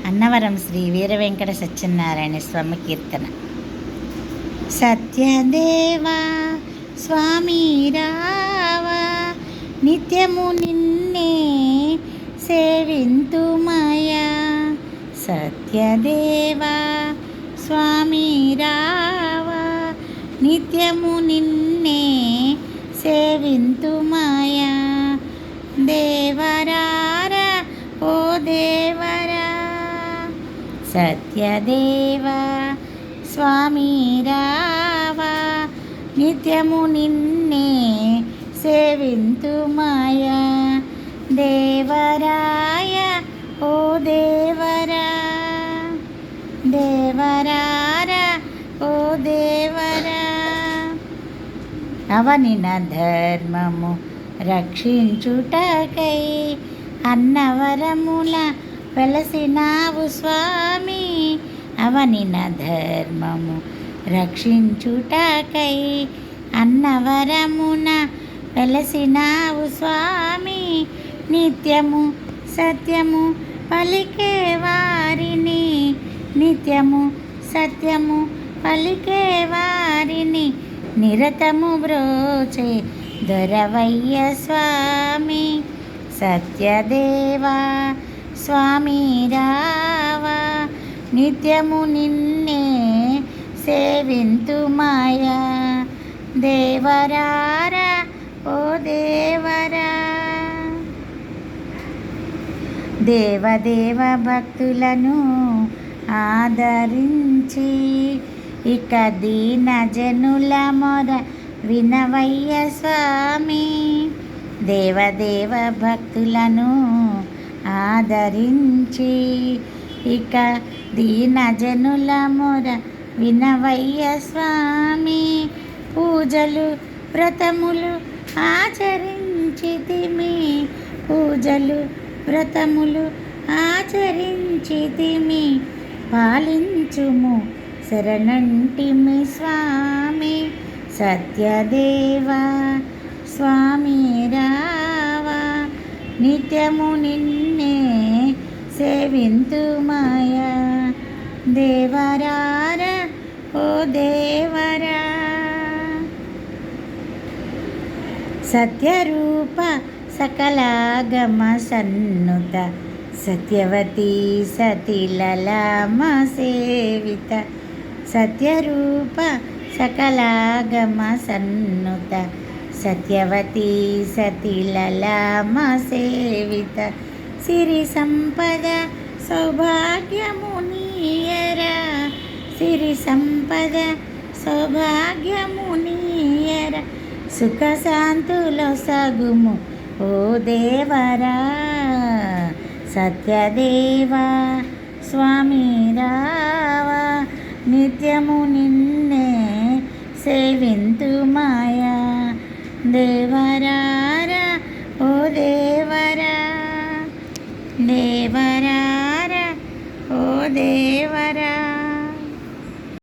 అన్నవరం శ్రీ వీర వెంకట సత్యనారాయణ స్వామి కీర్తన. సత్యదేవా స్వామి రావా, నిత్యము నిన్నే సేవింతుమయా. సత్యదేవా స్వామి రావా, నిత్యము నిన్నే సేవింతుమయా. దేవరారా ఓ దేవరా, సత్యదేవా స్వామి రావా, నిత్యము నిన్నే సేవింతుమయా. దేవరాయ ఓ దేవరా, దేవరారా ఓ దేవరా. అవనిన ధర్మము రక్షించుటకై అన్నవరముల వెలసినావు స్వామి. అవనిన ధర్మము రక్షించుటకై అన్నవరమున వెలసినావు స్వామి. నిత్యము సత్యము పలికే వారిని, నిత్యము సత్యము పలికే వారిని నిరతము బ్రోచే దొరవయ్య స్వామి. సత్యదేవా స్వామి రావా, నిత్యము నిన్నే సేవింతుమయా. దేవరారా ఓ దేవరా. దేవదేవ భక్తులను ఆదరించి ఇక దీన జనుల మొర వినవయ్య స్వామి. దేవదేవ భక్తులను ఆదరించి ఇక దీన జనుల మొర వినవయ్య స్వామి. పూజలు వ్రతములు ఆచరించితిమి, పూజలు వ్రతములు ఆచరించితిమి. పాలించుము శరణంటిమి స్వామి. సత్యదేవా స్వామి రావా, నిత్యము నిన్నే సేవింతుమయా. దేవరారా ఓ దేవరా. సత్యరూప సకలాగమ సన్నుత, సత్యవతీ సతిలలామ సేవిత. సత్యరూప సకలాగమ సన్నుత, సత్యవతీ సతిలలామ సేవిత. సిరి సంపద సౌభాగ్యము నీయరా, సిరి సంపద సౌభాగ్యము నీయరా. సుఖ శాంతులో సగుము ఓ దేవరా. సత్యదేవా స్వామి రావా, నిత్యము నిన్నే సేవింతుమయా. దేవరా